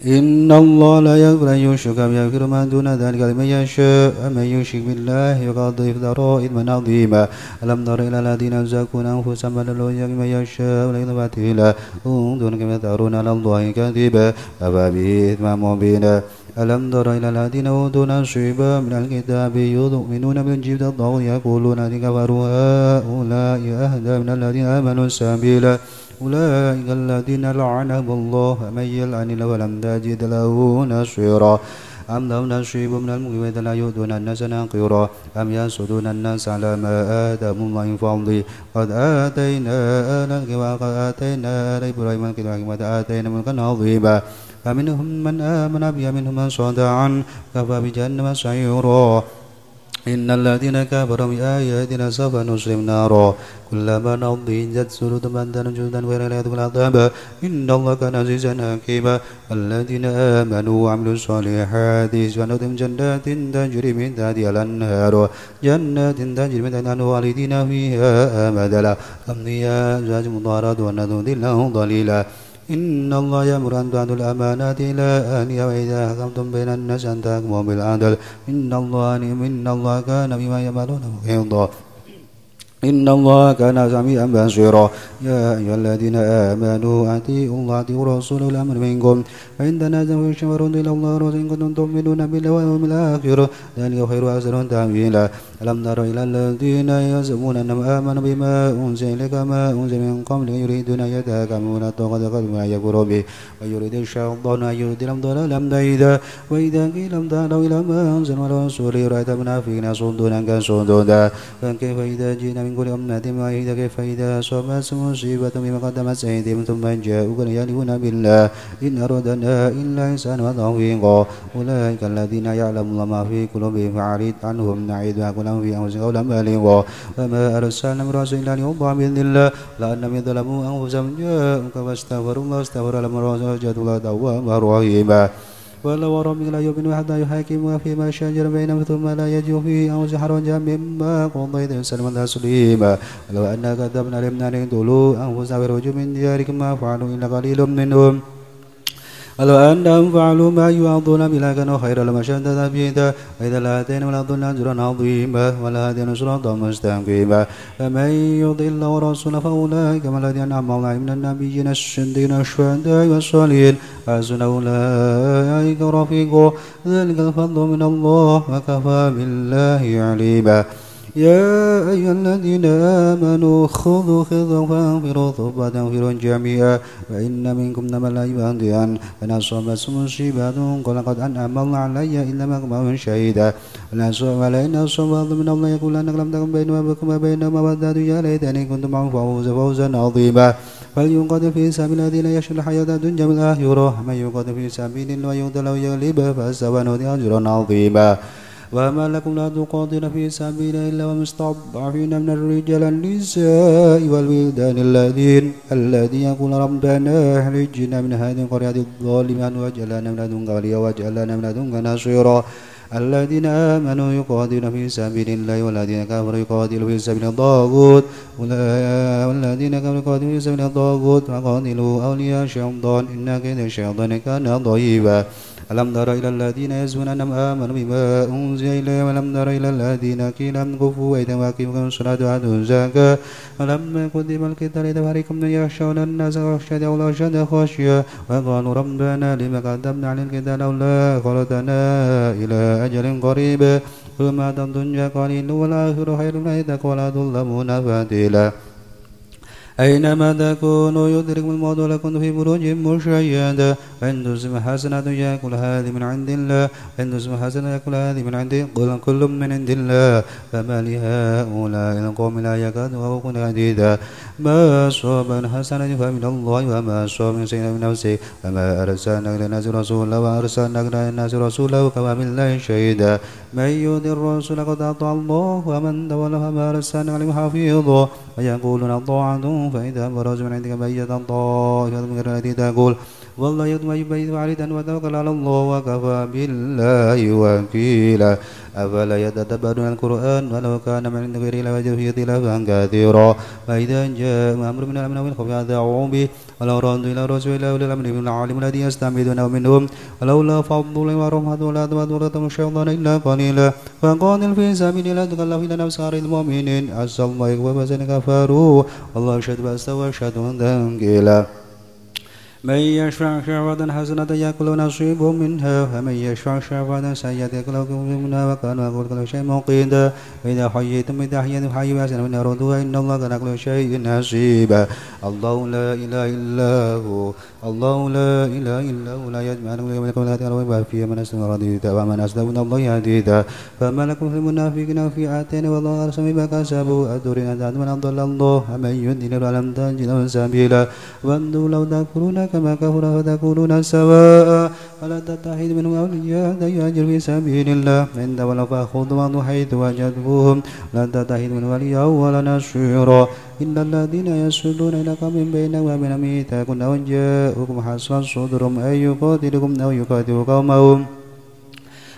إن الله لا يغفر أن يشرك به ويغفر ما دون ذلك لمن يشاء ومن يشرك بالله فقد افترى إثما عظيما ألم تر إلى الذين يزكون أنفسهم بل الله يغفر من يشاء وليس باطلا انظر كيف يفترون على الله كذبا كفى به إثما مبينا ألم تر إلى الذين أوتوا نصيبا من الكتاب يؤمنون بالجبت الطاغوت يقولون إن كفروا هؤلاء أهدى من الذين آمنوا سبيلا أولئك الذين لعنهم الله ومن يلعن الله ولم تجد له نصيرا أم لهم نصيب من الملك لا يؤتون الناس نقيرا أم يحسدون الناس على ما آتاهم الله من فضله قد آتينا آل إبراهيم الكتاب وآتينا ملكا عظيما فمنهم من آمن به ومنهم من صد عنه كفى بجهنم سعيرا إن الذين كفروا بآياتنا سوف نصلهم نارا كلما نضجت جلودهم بدلناهم جلودا غيرها ليذوقوا العذاب إن الله كان عزيزا حكيما الذين آمنوا وعملوا الصالحات سندخلهم جنات تجري من تحتها الأنهار خالدين فيها أبدا لهم فيها أزواج مطهرة ونذل لهم ضليلا إن الله يأمر أن تؤدوا الأمانات إلى أهلها وإذا حكمتم بين الناس أن تحكموا بالعدل إن الله كان بما يعملون محيطا إن الله كان سميعا بصيرا يا أيها الذين آمنوا أطيعوا الله وأطيعوا الرسول أولي الأمر منكم فإن تنازعوا في شيء فردوه إلى الله ورسوله إن كنتم تؤمنون بالله واليوم الآخر ذلك خير وأحسن تأويلا ألم تر إلى الذين يزعمون أنهم آمنوا بما أنزل إليك وما أنزل من قبلك يريدون أن يتحاكموا إلى الطاغوت ما يكفروا به ويريد الشيطان أن يهديهم ضلالا بعيدا وإذا قيل لهم تعالوا إلى ما أنزل على رسوله رأيت المنافقين يصدون عنك صدودا فكيف إذا جئنا من كل أمة واحدة كيف إذا أصابتهم مصيبة بما قدمت أيديهم ثم جاءوك يحلفون بالله إن أردنا إلا إحسانا وتوفيقا أولئك الذين يعلم الله ما في قلوبهم فأعرض عنهم نعيد لهم في أنفسهم قولا بليغا وما أرسلنا من رسول إلا ليطاع بإذن الله لأنهم يظلموا أنفسهم جاءوك فاستغفروا الله واستغفر لهم الرسول وجدوا الله توابا رحيما ولو ربك لا يؤمنون حتى يحاكموا فيما شجر بينهم ثم لا يجدوا فيه أنفسهم حرجا مما قضيت وسلموا تسليما ولو أنا كتبنا عليهم أن يقتلوا أنفسهم ويخرجوا من ديارهم ما فعلوا إلا قليل منهم ولو أنهم فعلوا ما يوعظون به لكانوا خيرا لهم أشد تثبيتا وإذا لآتيناهم لأجرا أجرا عظيما ولهديناهم صراطا مستقيما فمن يطع الله ورسوله فأولئك مع الذين أنعم الله عليهم من النبيين الصديقين الشهداء والصالحين وحسن أولئك رفيقا ذلك الفضل من الله وكفى بالله عليما يا أيها الذين آمنوا خذوا خذوا فانفروا ثبات انفروا جميعا وإن منكم من لا يهديان فإن أصابتكم مصيبة قل قد أنعم الله علي إلا ما كنت شهيدا ولئن أصاب من الله يقول أنك لم تكن بينما وبكم وبينهما مودة يا ليتني كنت معهم فوزا عظيما فليقاتل في سبيل الذين يشرون الحياة الدنيا بالآخرة من يقاتل في سبيل الله يقتل أو يغلب فسوف نؤتيه أجرا عظيما وما لكم لا تقاتلون في سبيل الله والمستضعفين من الرجال النساء والولدان الذين يقول ربنا أخرجنا من هذه القرية الظالمة واجعل لنا من لدنك وليا واجعل لنا من لدنك نصيرا الذين آمنوا يقاتلون في سبيل الله والذين كفروا يقاتلون في سبيل الطاغوت والذين كفروا يقاتلون في سبيل الطاغوت فقاتلوا أولياء الشيطان إن كيد الشيطان كان ضعيفا ألم تر إلى الذين يزعمون أنهم آمنوا بما أنزل إليهم ولم تر إلى الذين قيل لهم كفوا أيديهم وأقيموا الصلاة وآتوا الزكاة ولما كتب القتال إذا فريق منهم يخشون الناس خشية الله أشد خشية وقالوا ربنا لما كتبنا على القتال لولا أخرتنا إلى أجل قريب ثم الدنيا قليل والآخرة خير من التقوى ولا تظلمون فتيلا أينما تكونوا يدرككم الموت ولو كنتم في بروج مشيدة وإن تصبح حسنة يأكل هذه من عند الله وإن تصبح حسنة يأكل هذه من عند قل كل من عند الله فما لهؤلاء القوم لا يكادون يفقهون حديثا ما أصاب من حسنة فمن الله وما أصاب من سيئة من نفسه وما أرسلنا إلى الناس رسولا وأرسلنا إلى الناس رسولا وكفى بالله شهيدا من يطع الرسول فقد أطاع الله ومن تولى فما أرسلنا عليهم حفيظا ويقولون طاعة فإذا برزوا من عندك بيت طائفة من غير التي تقول والله يطمع يبيت عليدا وتوكل على الله وكفى بالله وكيلا أفلا يتدبرون القرآن ولو كان من عند غيره لوجدوا فيه اختلافا كثيرا فإذا جاء أمر من الأمن والخوف أذاعوا به ولو ردوا إلى الرسول إلى أولي الأمر من العالم الذي يستعبدونه منهم ولولا فضل الله ورحمته ولا تبادلتم الشيطان إلا قليلا فقاتل في سبيل الله تكلف إلى نفس المؤمنين عسى الله وبزن كفروا والله أشهد بأسه وأشهد تنكيلا من يشفع شفاعة حسنة يأكل نصيب منها ومن يشفع شفاعة سيئة يأكل منها وكان يقول كل شيء موقيتا وإذا حييتم بتحية فحيوا بأحسن منها ردوها إن الله كان كل شيء حسيبا الله لا إله إلا هو الله لا إله إلا هو لا يجمعنا من يوم القيامة لا ريب فيه من أسلم رديدا ومن أصدق من الله حديثا فما لكم في المنافقين في آتين والله أرسل بما كسبوا أدرون أن من أضل الله ومن يضلل فلن تجد له سبيلا وأنتم لو تكفرون كما كفر فتكونون سواء فلا تتخذوا منهم أولياء يهاجر في سبيل الله إن تولوا فخذوا حيث وجدتموهم لا تتخذوا منهم وليا ولا نصيرا إلا الذين يصدون إليكم من بينهم وبين ميثاق أو جاءوكم حسرت صدورهم أن يقاتلكم أو يقاتلوا قومهم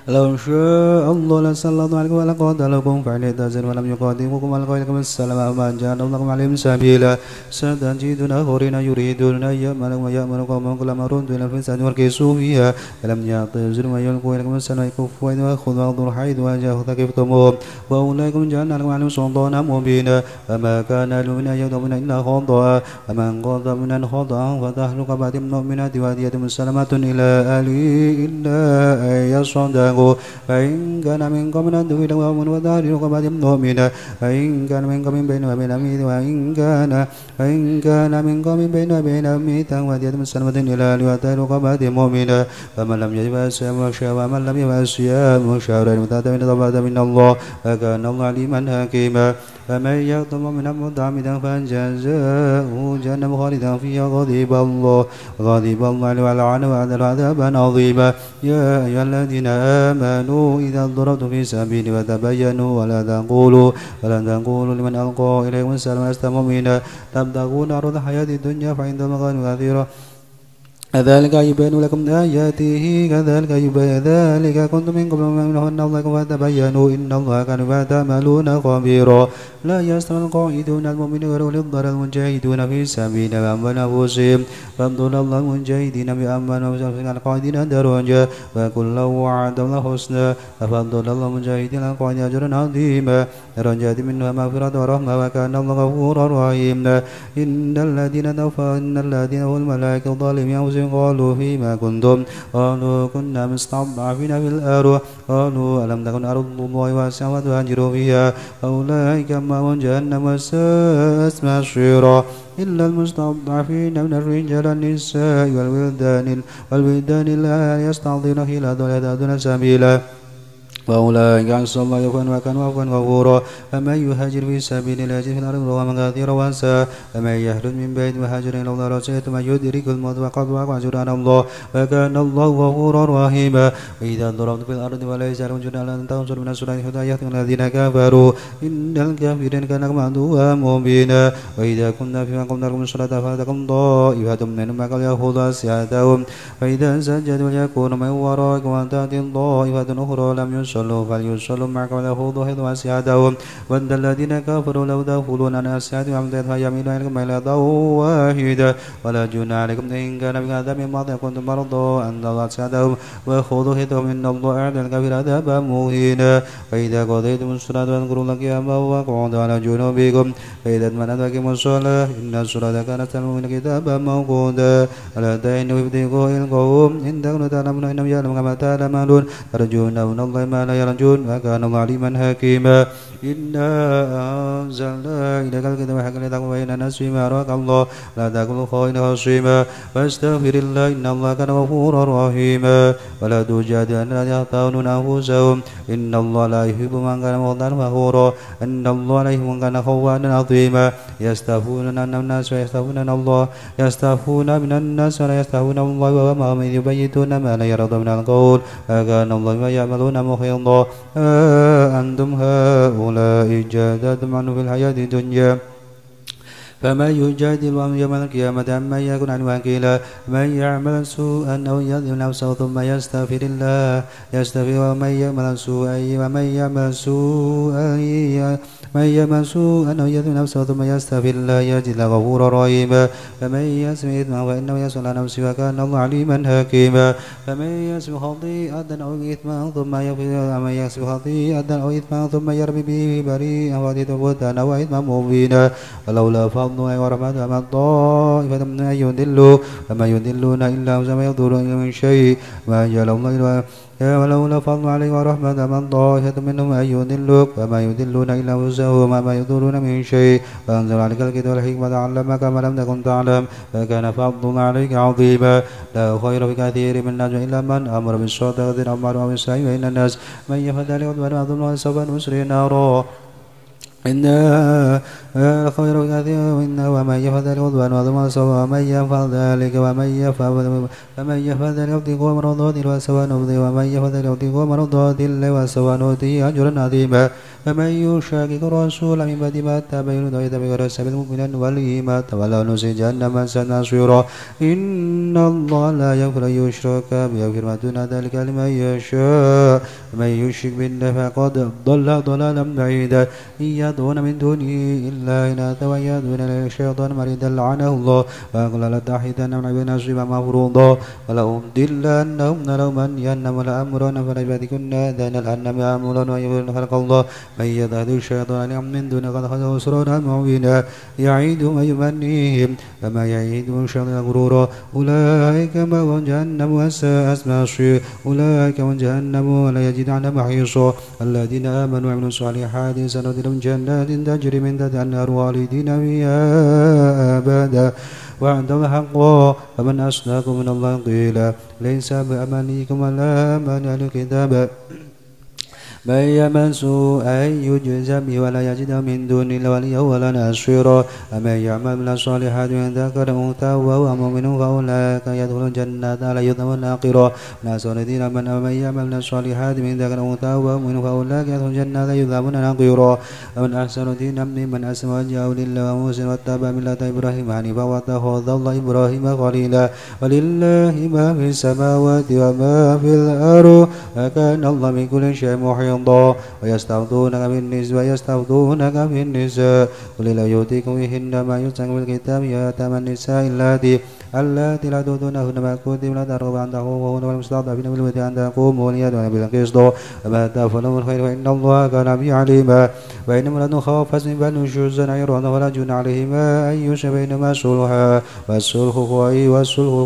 لو شاء الله لسلط عليكم ولقاتلكم فإن اعتزلوا ولم يقاتلوكم ولقاتلكم السلام وما جعل لكم عليهم سبيلا ستجدون آخرين يريدون أن يأمنوا ويأمنوا قومهم كلما ردوا إلى الفساد وركسوا فيها فلم يعتزلوا ويلقوا إليكم السلام ويكفوا وإذ وأخذوا أرض حيث وجاءوا ثقفتموهم وأولئكم جعلنا لكم عليهم سلطانا مبينا فما كان لمن أن يغضبون إلا خطأ ومن غضب من خطأ فتحرق بعد المؤمنات وهدية مسلمة إلى أهله إلا أن يصدقوا فإن كان منكم من عدو لهم وتحرير رقبة مؤمنة فإن كان منكم من بين وبين ميثاق فإن كان منكم من بين وبين ميثاق وهدية مسلمة إلى أهله وتحرير رقبة مؤمنة فمن لم يجد فصيام شهر ومن لم يجد فصيام شهرين متتابعين توبة من الله وكان الله عليما حكيما فمن يقتل مؤمنا متعمدا فجزاؤه جهنم خالدا فيها غضب الله عليه ولعنه وأعد له عذابا عظيما يا أيها الذين آمنوا إذا ضربتم في سبيل فتبينوا ولا تقولوا لمن ألقى إليكم السلام لست مؤمنا تبتغون عرض الحياة الدنيا فعند مغانم كثيرة كذلك يبين لكم آياته كذلك كنتم من قبل منهن الله فتبينوا إن الله كان بما تعملون خبيرا لا يستوي القاعدون المؤمنون وأولي الضرر المجاهدون في سبيل أنفسهم فضل الله المجاهدين بأموالهم على القاعدين درجة وكلا وعد الله الحسنى ففضل الله المجاهدين على القاعدين أجرا عظيما درجات منها مغفرة ورحمة وكان الله غفورا رحيما إن الذين هم الملائكة ظالمين أنفسهم قالوا فيما كنتم قالوا كنا مستضعفين في الأرض قالوا ألم تكن أرض الله واسعة وتهاجروا فيها أولئك مأواهم جهنم وساءت مصيرا إلا المستضعفين من الرجال والنساء والولدان لا يستطيعون حيلة ولا يهتدون سبيلا وأولئك عسى الله يكون وكانوا عفوا غفورا فمن يهاجر في سبيل الله يجد في الأرض مغاما كثيرا واسعا ومن يخرج من بيت وهاجر إلى الله ورسوله ثم يدرك الموت وقد وقع أجر على الله وكان الله غفورا رحيما وإذا ضربت في الأرض وليس لهم جناح أن تنصروا من السورة حتى يأتي الذين كفروا إن الكافرين كانوا عدوا مبينا وإذا كنا فيما قمنا لكم الصلاة فلتقم طائفة منهم معك ليأخذوا أسلحتهم فإذا سجدوا ليكونوا من ورائكم وتأتي طائفة أخرى لم يصلوا فليصلوا معك وليأخذوا حذوا أسلحتهم ود الذين كفروا لو تغفلون عن أسلحتهم فيميلون إليكم ميلة واحدة ولا جناح عليكم إن كان بكم عذاب من بعض كنتم مرضى أن تضعوا أسلحتهم وخذوا حذرهم إن الله أعد الكافرين عذابا مهينا فإذا قضيتم الصلاة فاذكروا الله قياما وقعودا على جنوبكم فإذا اطمأننتم فأقيموا الصلاة إن الصلاة كانت على المؤمنين كتابا موقوتا ألا تهنوا في ابتغاء القوم إن تكونوا تعلمون إنهم يعلمون كما تعلمون ترجون من الله ما لا يرجون وكان الله عليما حكيما إنا أنزلنا إليك الكتاب حقا لتحكم بين الناس فيما أراك الله لا تكن خائنا خصيما واستغفر الله إن الله كان غفورا رحيما ولا تجادل عن الذين يختارون أنفسهم إن الله لا يحب من كان مختالا فخورا إن الله لا يحب من كان خوانا عظيما يستعفون من الناس ويستعفون من الله يستعفون من الناس ولا يستعفون من الله وهم يبيتون ما لا يرضى من القول وكان الله ما يعملون محيطا أنتم هؤلاء جادلتم عنه في الحياة الدنيا فمن يجادل يوم القيامة عمن يكون عنه وكيلا من يعمل سوءا أو يظلم نفسه ثم يستغفر الله يستغفر ومن يعمل سوءا أو يظلم نفسه ثم يستغفر الله يجد له غفورا رحيما فمن يسمع إثما فإنه يسأل عن نفسه وكان الله عليما حكيما فمن يسمع خطيئة أو إثما ثم يرمي به بريئا فقد بهتانا وإثما مبينا ولولا فضل الله ورحمته ما طائفة من أن يضلوا فما يضلون إلا وما يضرون من شيء ما جعل الله ولولا فضل عليه ورحمة من طائفة منهم أن يضلوك فما يضلون إلا أنفسهم وما يضرون من شيء فأنزل عليك الكتاب والحكمة علمك ما لم تكن تعلم فكان فضل الله عليك عظيما لا خير في كثير من الناس إلا من أمر بالصدقة أو بالمعروف أو بالسعي بين الناس من يفعل ذلك عدوانا وظلما سوف نصليه نارا إن خير كثير إنه ومن يفعل ذلك عدوانا وظلما سوف ومن يفعل ذلك ابتغاء مرضات الله وسوف نؤتيه ومن يفعل ذلك ابتغاء مرضات الله وسوف نؤتيه أجرا عظيما فمن يشاقق الرسول من بعد ما تبين له يتبع غير سبيل المؤمنين وليه ما تولى نصليه جهنم سنصيرا إن الله لا يغفر أن يشرك به ويغفر ما دون ذلك لمن يشاء ومن يشرك بالله فقد ضل ضلالا بعيدا إن يدعون من دونه إلا إناثا ويدعون إليه الشيطان مريدا لعنه الله وقال لأتخذن من عبادنا نصيبا مفروضا ولأضلنهم ولأمنينهم ولأمرنهم فليبتكن آذان الأنعام يعملون ويغفرون خلق الله من يتخذ الشيطان من دونه قد خلقه سرورا مبينا يعيدهم ويمنيهم كما يعيدهم الشيطان غرورا أولئك مأواهم جهنم وساءت مصيرا أولئك مأواهم جهنم ولا يجد عنها محيصا الذين آمنوا وعملوا الصالحات سندخلهم جنات تجري من تحتها الأنهار خالدين فيها أبدا وعد حقا فمن أصدق من الله قيلا ليس بأمانيكم ولا أمان أهل الكتاب من يعمل سوءا يجزى به ولا يجد من دون الله وليا ولا نصيرا ومن يعمل من الصالحات من ذكر أنثى وهو مؤمن فأولئك يدخلون الجنة لا يظلمون ناقرا الذين من يعمل من الصالحات من ذكر أنثى وهو مؤمن فأولئك يدخلون الجنة لا يظلمون ناقرا ومن أحسن دينا ممن أسلم وجهه لله ومحسن واتبع ملة إبراهيم حنيفا واتخذ الله إبراهيم خليلا ولله ما في السماوات وما في الأرض وكان الله بكل شيء محيطا ويستفتونك في النساء قل لا يؤتيكم بهن ما يتلى في الكتاب يا يتامى النساء اللاتي لا تؤتونهن ما كتب لا ترغبوا أن تخافوهن والمستضعفين من الولدان أن تقوموا وليدعون بالقسط وما تفعلوا من خير فإن الله كان به عليما وإن امرأة خافت من بعد نشوزا عرضا فلا جناح عليهما أن يشرك بينهما صلحا والصلح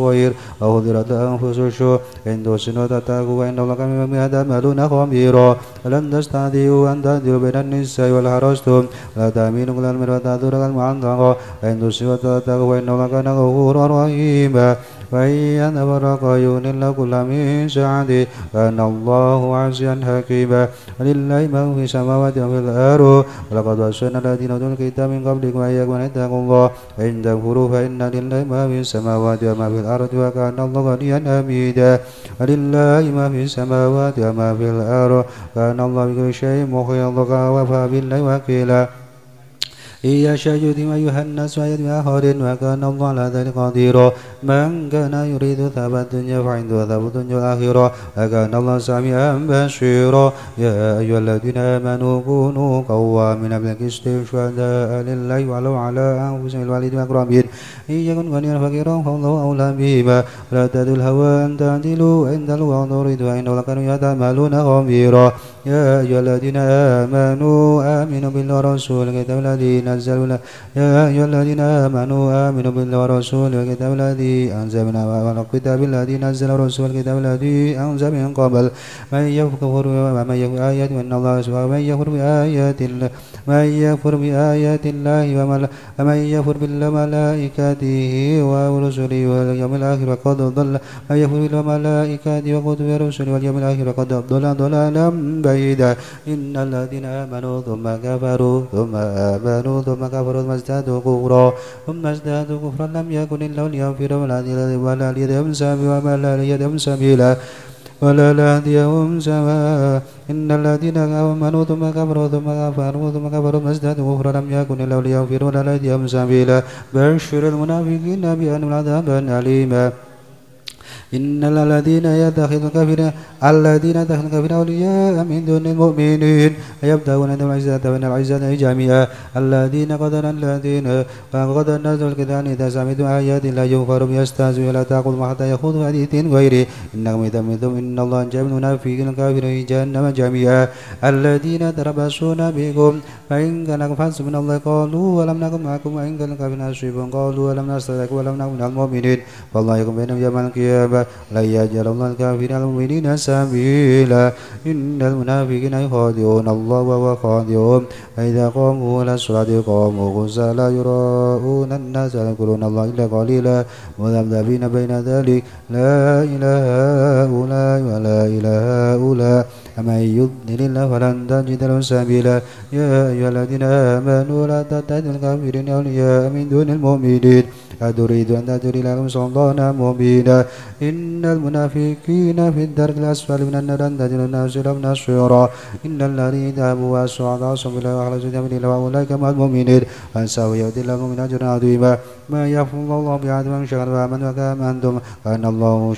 خير وأحضرت أنفس الشح إن تحسنوا وتتقوا فإن الله كان بما تعملون خبيرا ولن تستطيعوا أن تعدلوا بين النساء ولا تميلوا كل المرء وتعذروا المعنى فإن تحسنوا وتتقوا فإن الله كان غفورا رحيما رحيما وإن يتفرقا يغني الله كلا من سعته كان الله عزيزا حكيما ولله ما في السماوات وفي الأرض ولقد وصينا الذين أوتوا الكتاب من قبلكم وإياكم أن اتقوا الله وإن تكفروا فإن لله ما في السماوات وما في الأرض وكان الله غنيا حميدا ولله ما في السماوات وما في الأرض كان الله بكل شيء محيطا وكفى بالله وكيلا إن يشاء يهدكم أيها الناس ويهدي آخرين وكان الله على ذلك قديرا من كان يريد ثواب الدنيا فعنده ثواب الدنيا الآخرة وكان الله سميعا بصيرا يا أيها الذين آمنوا كونوا قوامين بالقسط شهداء لله ولو على أنفسهم الوالدين والأقربين إن يكن غنيا فقيرا فالله أولى بهما ولا تتبعوا الهوى أن تعدلوا إن تلووا أو تريدوا إنه كانوا يعملون خبيرا يا أيها الذين آمنوا بالله ورسوله الكتاب الذي نزلنا يا أيها الذين آمنوا بالله ورسوله الكتاب الذي أنزلنا والكتاب الذي نزل ورسوله الكتاب الذي أنزل من قبل من يكفر بآيات وإن الله سبحانه من يكفر بآيات الله ومن يكفر بالملائكته ورسله واليوم الآخر فقد ضل من يكفر بالملائكة وكتبه ورسله واليوم الآخر فقد ضل ضلالا بعيدا إن الذين آمنوا ثم كفروا ثم آمنوا ثم كفروا ثم ازدادوا كفرا لم يكن الله ليغفر ولا ليهديهم سبيلا ولا ليهديهم سواء إن الذين آمنوا ثم كفروا ثم كفروا ثم ازدادوا كفرا لم يكن الله ليغفر ولا ليهديهم سبيلا بشر المنافقين بأن عذابا أليما إن الذين يتخذون الكافرين أولياء من دون المؤمنين يبتغون عندهم العزة وإن العزة جميعا الذين قد نزلوا الكتاب إذا سمعتم آيات لا يغفر يستهزئون ولا تقولوا حتى يخوضوا حديث غيره إنكم إذا مثلهم إن الله جامع المنافقين الكافرين في جهنم جميعا الذين تربصون بكم فإن كان فحسبنا الله قالوا ولم نكن معكم وإن كان الكافرون حسبهم قالوا ولم نستطيعكم ولم نكن من المؤمنين فالله يحكم بينهم يوم القيامة لا يجعل الله الكافرين على المؤمنين سبيلا إن المنافقين يخادعون الله وهو خادعهم فإذا قاموا إلى الصلاة قاموا كسالى يراءون الناس لا يذكرون الله إلا قليلا مذبذبين بين ذلك لا إله هؤلاء ولا إله هؤلاء ومن يضلل الله فلن تجد له سبيلا يا أيها الذين آمنوا لا تتخذوا الكافرين أولياء من دون المؤمنين أتريد أن تجري لكم سلطانا مبينا إن المنافقين في الدرك الأسفل من النار لن تجد لهم نصيرا إن الذين تابوا وأصلحوا بالله وأخلصوا دينهم لله وأولئك مع المؤمنين فسوف يؤتي لهم من أجر عظيما ما يغفر الله بعد من شكر وآمن وكان أنتم كان الله